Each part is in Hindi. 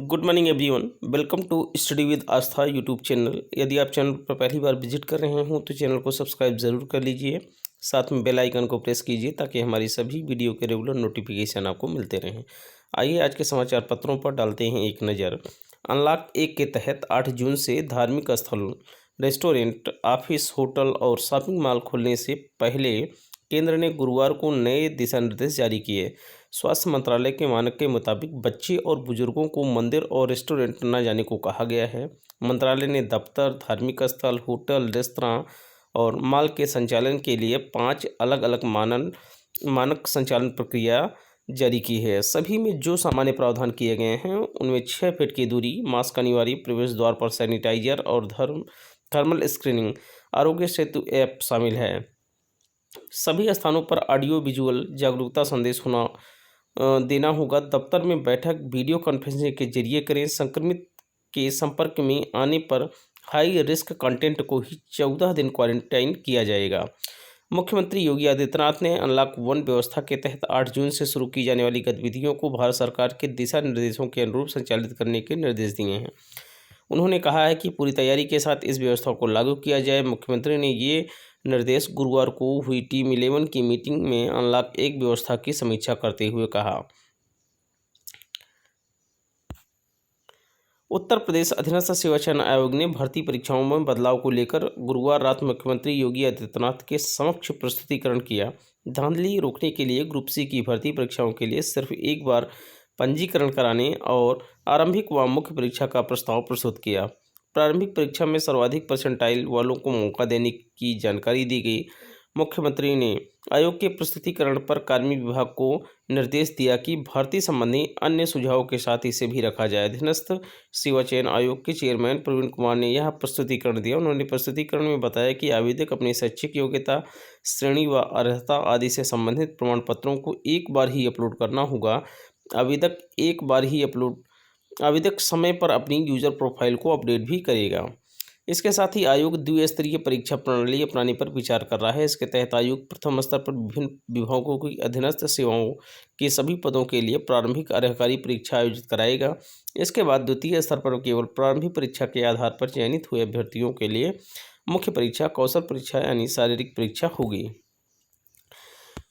Good morning everyone. Welcome to study with Aastha YouTube channel. यदि आप चैनल पर पहली बार विजिट कर रहे हो तो चैनल को सब्सक्राइब ज़रूर कर लीजिए, साथ में बेल आइकन को प्रेस कीजिए ताकि हमारी सभी वीडियो के रेगुलर नोटिफिकेशन आपको मिलते रहें। आइए आज के समाचार पत्रों पर डालते हैं एक नज़र। अनलॉक 1 के तहत 8 जून से धार्मिक स्थल, रेस्टोरेंट, ऑफिस, होटल और शॉपिंग मॉल खुलने से पहले केंद्र ने गुरुवार को नए दिशा निर्देश जारी किए। स्वास्थ्य मंत्रालय के मानक के मुताबिक बच्चे और बुजुर्गों को मंदिर और रेस्टोरेंट न जाने को कहा गया है। मंत्रालय ने दफ्तर, धार्मिक स्थल, होटल, रेस्तरां और मॉल के संचालन के लिए 5 अलग अलग मानक संचालन प्रक्रिया जारी की है। सभी में जो सामान्य प्रावधान किए गए हैं उनमें 6 फीट की दूरी, मास्क अनिवार्य, प्रवेश द्वार पर सैनिटाइजर और thermal screening, Aarogya Setu app शामिल है। सभी स्थानों पर ऑडियो विजुअल जागरूकता संदेश देना होगा। दफ्तर में बैठक वीडियो कॉन्फ्रेंसिंग के जरिए करें। संक्रमित के संपर्क में आने पर हाई रिस्क कंटेंट को ही 14 दिन क्वारंटाइन किया जाएगा। मुख्यमंत्री योगी आदित्यनाथ ने अनलॉक 1 व्यवस्था के तहत 8 जून से शुरू की जाने वाली गतिविधियों को भारत सरकार के दिशा निर्देशों के अनुरूप संचालित करने के निर्देश दिए हैं। उन्होंने कहा है कि पूरी तैयारी के साथ इस व्यवस्था को लागू किया जाए। मुख्यमंत्री ने ये निर्देश गुरुवार को हुई टीम 11 की मीटिंग में अनलॉक 1 व्यवस्था की समीक्षा करते हुए कहा। उत्तर प्रदेश अधीनस्थ सेवा चयन आयोग ने भर्ती परीक्षाओं में बदलाव को लेकर गुरुवार रात मुख्यमंत्री योगी आदित्यनाथ के समक्ष प्रस्तुतिकरण किया। धांधली रोकने के लिए ग्रुप सी की भर्ती परीक्षाओं के लिए सिर्फ एक बार पंजीकरण कराने और आरंभिक व मुख्य परीक्षा का प्रस्ताव प्रस्तुत किया। प्रारंभिक परीक्षा में सर्वाधिक परसेंटाइल वालों को मौका देने की जानकारी दी गई। मुख्यमंत्री ने आयोग के प्रस्तुतिकरण पर कार्मिक विभाग को निर्देश दिया कि भर्ती संबंधी अन्य सुझावों के साथ इसे भी रखा जाए। अधीनस्थ सेवा चयन आयोग के चेयरमैन प्रवीण कुमार ने यह प्रस्तुतिकरण दिया। उन्होंने प्रस्तुतिकरण में बताया कि आवेदक अपनी शैक्षिक योग्यता, श्रेणी व अर्हता आदि से संबंधित प्रमाण पत्रों को एक बार ही अपलोड करना होगा। आवेदक समय पर अपनी यूजर प्रोफाइल को अपडेट भी करेगा। इसके साथ ही आयोग द्विस्तरीय परीक्षा प्रणाली अपनाने पर विचार कर रहा है। इसके तहत आयोग प्रथम स्तर पर विभिन्न विभागों की अधीनस्थ सेवाओं के सभी पदों के लिए प्रारंभिक अर्हकारी परीक्षा आयोजित कराएगा। इसके बाद द्वितीय स्तर पर केवल प्रारंभिक परीक्षा के आधार पर चयनित हुए अभ्यर्थियों के लिए मुख्य परीक्षा, कौशल परीक्षा यानी शारीरिक परीक्षा होगी।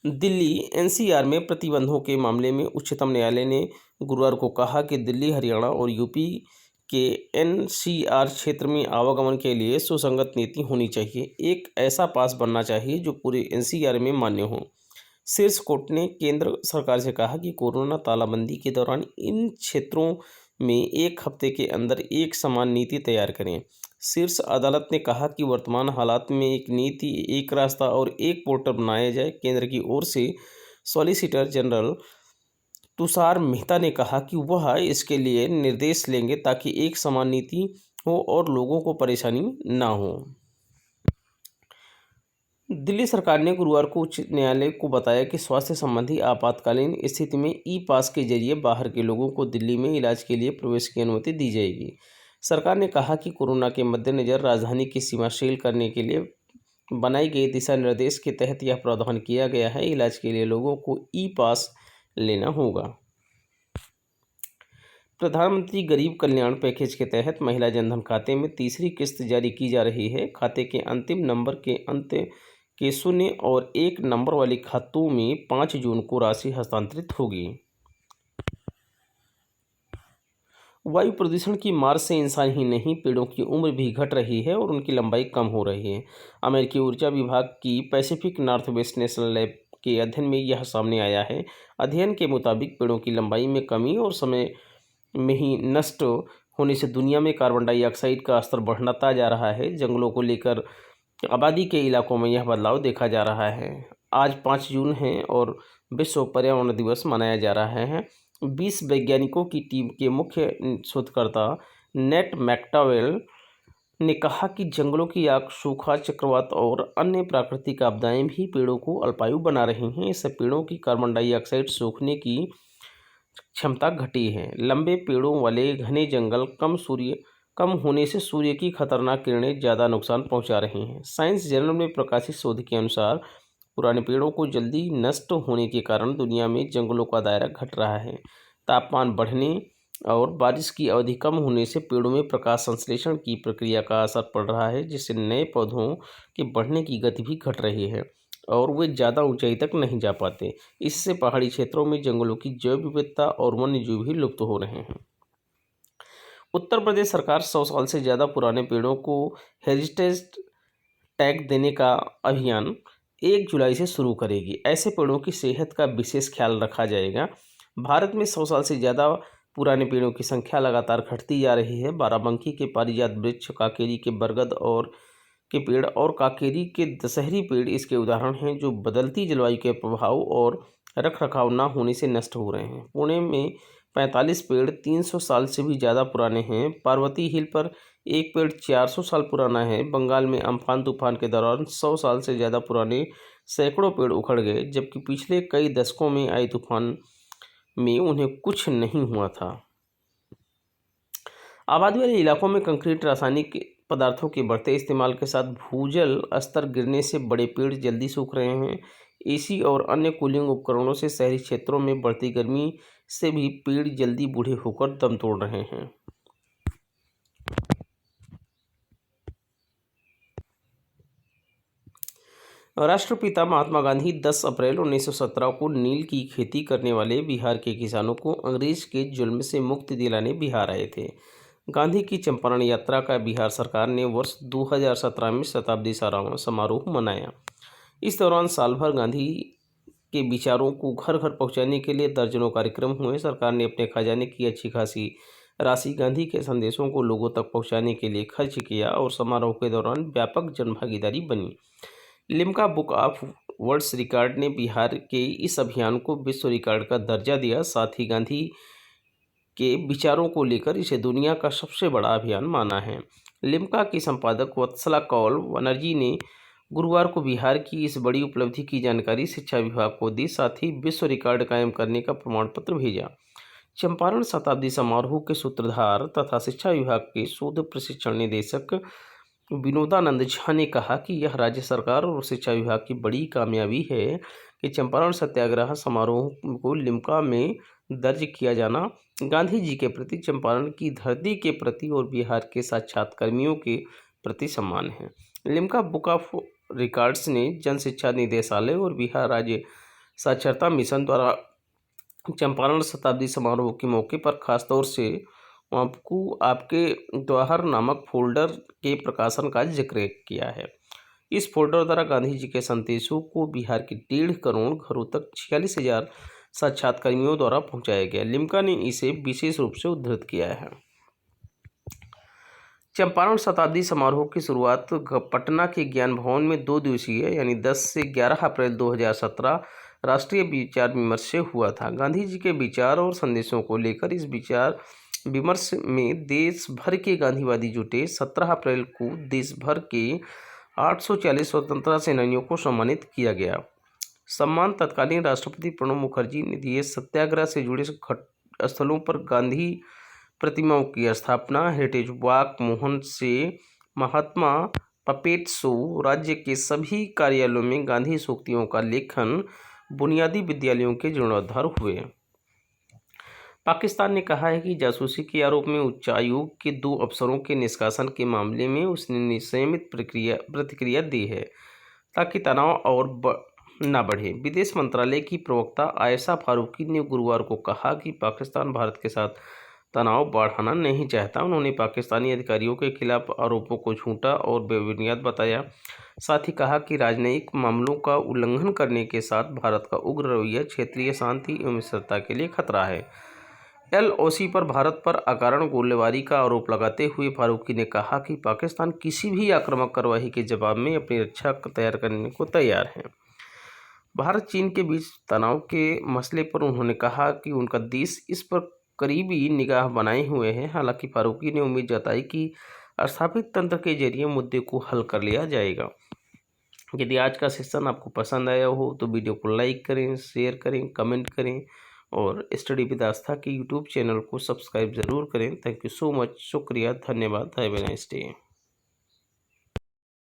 दिल्ली एनसीआर में प्रतिबंधों के मामले में उच्चतम न्यायालय ने गुरुवार को कहा कि दिल्ली, हरियाणा और यूपी के एनसीआर क्षेत्र में आवागमन के लिए सुसंगत नीति होनी चाहिए। एक ऐसा पास बनना चाहिए जो पूरे एनसीआर में मान्य हो। शीर्ष कोर्ट ने केंद्र सरकार से कहा कि कोरोना तालाबंदी के दौरान इन क्षेत्रों में 1 हफ्ते के अंदर एक समान नीति तैयार करें। शीर्ष अदालत ने कहा कि वर्तमान हालात में एक नीति, एक रास्ता और एक पोर्टल बनाया जाए। केंद्र की ओर से सॉलिसिटर जनरल तुषार मेहता ने कहा कि वह इसके लिए निर्देश लेंगे ताकि एक समान नीति हो और लोगों को परेशानी ना हो। दिल्ली सरकार ने गुरुवार को उच्च न्यायालय को बताया कि स्वास्थ्य संबंधी आपातकालीन स्थिति में ई पास के जरिए बाहर के लोगों को दिल्ली में इलाज के लिए प्रवेश की अनुमति दी जाएगी। सरकार ने कहा कि कोरोना के मद्देनज़र राजधानी की सीमा सील करने के लिए बनाई गई दिशा निर्देश के तहत यह प्रावधान किया गया है। इलाज के लिए लोगों को ई पास लेना होगा। प्रधानमंत्री गरीब कल्याण पैकेज के तहत महिला जनधन खाते में तीसरी किस्त जारी की जा रही है। खाते के अंतिम नंबर के अंत के 0 और 1 नंबर वाले खातों में 5 जून को राशि हस्तांतरित होगी। वायु प्रदूषण की मार से इंसान ही नहीं, पेड़ों की उम्र भी घट रही है और उनकी लंबाई कम हो रही है। अमेरिकी ऊर्जा विभाग की पैसिफिक नॉर्थवेस्ट नेशनल लैब के अध्ययन में यह सामने आया है। अध्ययन के मुताबिक पेड़ों की लंबाई में कमी और समय में ही नष्ट होने से दुनिया में कार्बन डाइऑक्साइड का स्तर बढ़ता जा रहा है। जंगलों को लेकर आबादी के इलाकों में यह बदलाव देखा जा रहा है। आज 5 जून है और विश्व पर्यावरण दिवस मनाया जा रहा है। 20 वैज्ञानिकों की टीम के मुख्य शोधकर्ता नेट मैक्टावेल ने कहा कि जंगलों की आग, सूखा, चक्रवात और अन्य प्राकृतिक आपदाएं भी पेड़ों को अल्पायु बना रही हैं। इससे पेड़ों की कार्बन डाइऑक्साइड सोखने की क्षमता घटी है। लंबे पेड़ों वाले घने जंगल कम होने से सूर्य की खतरनाक किरणें ज़्यादा नुकसान पहुंचा रही हैं। साइंस जर्नल में प्रकाशित शोध के अनुसार पुराने पेड़ों को जल्दी नष्ट होने के कारण दुनिया में जंगलों का दायरा घट रहा है। तापमान बढ़ने और बारिश की अवधि कम होने से पेड़ों में प्रकाश संश्लेषण की प्रक्रिया का असर पड़ रहा है, जिससे नए पौधों के बढ़ने की गति भी घट रही है और वे ज़्यादा ऊंचाई तक नहीं जा पाते। इससे पहाड़ी क्षेत्रों में जंगलों की जैव विविधता और वन्यजीव भी लुप्त हो रहे हैं। उत्तर प्रदेश सरकार 100 साल से ज़्यादा पुराने पेड़ों को हेरिटेज टैग देने का अभियान 1 जुलाई से शुरू करेगी। ऐसे पेड़ों की सेहत का विशेष ख्याल रखा जाएगा। भारत में 100 साल से ज़्यादा पुराने पेड़ों की संख्या लगातार घटती जा रही है। बाराबंकी के पारिजात वृक्ष, काकेरी के बरगद और के पेड़ और काकेरी के दशहरी पेड़ इसके उदाहरण हैं, जो बदलती जलवायु के प्रभाव और रखरखाव न होने से नष्ट हो रहे हैं। पुणे में 45 पेड़ 300 साल से भी ज़्यादा पुराने हैं। पार्वती हिल पर एक पेड़ 400 साल पुराना है। बंगाल में अम्फान तूफान के दौरान 100 साल से ज़्यादा पुराने सैकड़ों पेड़ उखड़ गए, जबकि पिछले कई दशकों में आए तूफान में उन्हें कुछ नहीं हुआ था। आबादी वाले इलाकों में कंक्रीट, रासायनिक पदार्थों के बढ़ते इस्तेमाल के साथ भूजल स्तर गिरने से बड़े पेड़ जल्दी सूख रहे हैं। एसी और अन्य कूलिंग उपकरणों से शहरी क्षेत्रों में बढ़ती गर्मी से भी पेड़ जल्दी बूढ़े होकर दम तोड़ रहे हैं। राष्ट्रपिता महात्मा गांधी 10 अप्रैल 1917 को नील की खेती करने वाले बिहार के किसानों को अंग्रेज के जुल्म से मुक्ति दिलाने बिहार आए थे। गांधी की चंपारण यात्रा का बिहार सरकार ने वर्ष 2017 में शताब्दी समारोह मनाया। इस दौरान साल भर गांधी के विचारों को घर घर पहुंचाने के लिए दर्जनों कार्यक्रम हुए। सरकार ने अपने खजाने की अच्छी खासी राशि गांधी के संदेशों को लोगों तक पहुंचाने के लिए खर्च किया और समारोह के दौरान व्यापक जनभागीदारी बनी। Limca book of world's record ने बिहार के इस अभियान को विश्व रिकॉर्ड का दर्जा दिया। साथ ही गांधी के विचारों को लेकर इसे दुनिया का सबसे बड़ा अभियान माना है। लिम्का की संपादक वत्सला कौल बनर्जी ने गुरुवार को बिहार की इस बड़ी उपलब्धि की जानकारी शिक्षा विभाग को दी, साथ ही विश्व रिकॉर्ड कायम करने का प्रमाण पत्र भेजा। चंपारण शताब्दी समारोह के सूत्रधार तथा शिक्षा विभाग के शोध प्रशिक्षण निदेशक विनोदानंद झा ने कहा कि यह राज्य सरकार और शिक्षा विभाग की बड़ी कामयाबी है कि चंपारण सत्याग्रह समारोह को लिम्का में दर्ज किया जाना गांधी जी के प्रति, चंपारण की धरती के प्रति और बिहार के साक्षात्कर्मियों के प्रति सम्मान है। लिम्का बुक ऑफ रिकॉर्ड्स ने जन शिक्षा निदेशालय और बिहार राज्य साक्षरता मिशन द्वारा चंपारण शताब्दी समारोह के मौके पर खासतौर से आपको आपके त्योहार नामक फोल्डर के प्रकाशन का जिक्र किया है। इस फोल्डर द्वारा गांधी जी के संदेशों को बिहार के 1.5 करोड़ घरों तक 46,000 साक्षात्कर्मियों द्वारा पहुंचाया गया। लिम्का ने इसे विशेष रूप से उद्धृत किया है। चंपारण शताब्दी समारोह की शुरुआत पटना के ज्ञान भवन में 2 दिवसीय यानी 10 से 11 अप्रैल 2017 राष्ट्रीय विचार विमर्श से हुआ था। गांधी जी के विचार और संदेशों को लेकर इस विचार विमर्श में देश भर के गांधीवादी जुटे। 17 अप्रैल को देश भर के 840 स्वतंत्रता सेनानियों को सम्मानित किया गया। सम्मान तत्कालीन राष्ट्रपति प्रणब मुखर्जी ने दिए। सत्याग्रह से जुड़े स्थलों पर गांधी प्रतिमाओं की स्थापना, हेरिटेज वॉक, मोहन से महात्मा पपेट शो, राज्य के सभी कार्यालयों में गांधी सूक्तियों का लेखन, बुनियादी विद्यालयों के जीर्णोद्धार हुए। पाकिस्तान ने कहा है कि जासूसी के आरोप में उच्चायोग के 2 अफसरों के निष्कासन के मामले में उसने नियमित प्रतिक्रिया दी है ताकि तनाव और न बढ़े। विदेश मंत्रालय की प्रवक्ता आयशा फारूकी ने गुरुवार को कहा कि पाकिस्तान भारत के साथ तनाव बढ़ाना नहीं चाहता। उन्होंने पाकिस्तानी अधिकारियों के खिलाफ आरोपों को झूठा और बेबुनियाद बताया। साथ ही कहा कि राजनयिक मामलों का उल्लंघन करने के साथ भारत का उग्र रवैया क्षेत्रीय शांति एवं स्थिरता के लिए खतरा है। LOC पर भारत पर अकारण गोलीबारी का आरोप लगाते हुए फारूकी ने कहा कि पाकिस्तान किसी भी आक्रामक कार्रवाई के जवाब में अपनी रक्षा तैयार करने को तैयार है। भारत चीन के बीच तनाव के मसले पर उन्होंने कहा कि उनका देश इस पर करीबी निगाह बनाए हुए है। हालांकि फारूकी ने उम्मीद जताई कि स्थापित तंत्र के जरिए मुद्दे को हल कर लिया जाएगा। यदि आज का सेशन आपको पसंद आया हो तो वीडियो को लाइक करें, शेयर करें, कमेंट करें और स्टडी विद आस्था के यूट्यूब चैनल को सब्सक्राइब ज़रूर करें। Thank you so much. शुक्रिया, धन्यवाद। Have a nice day.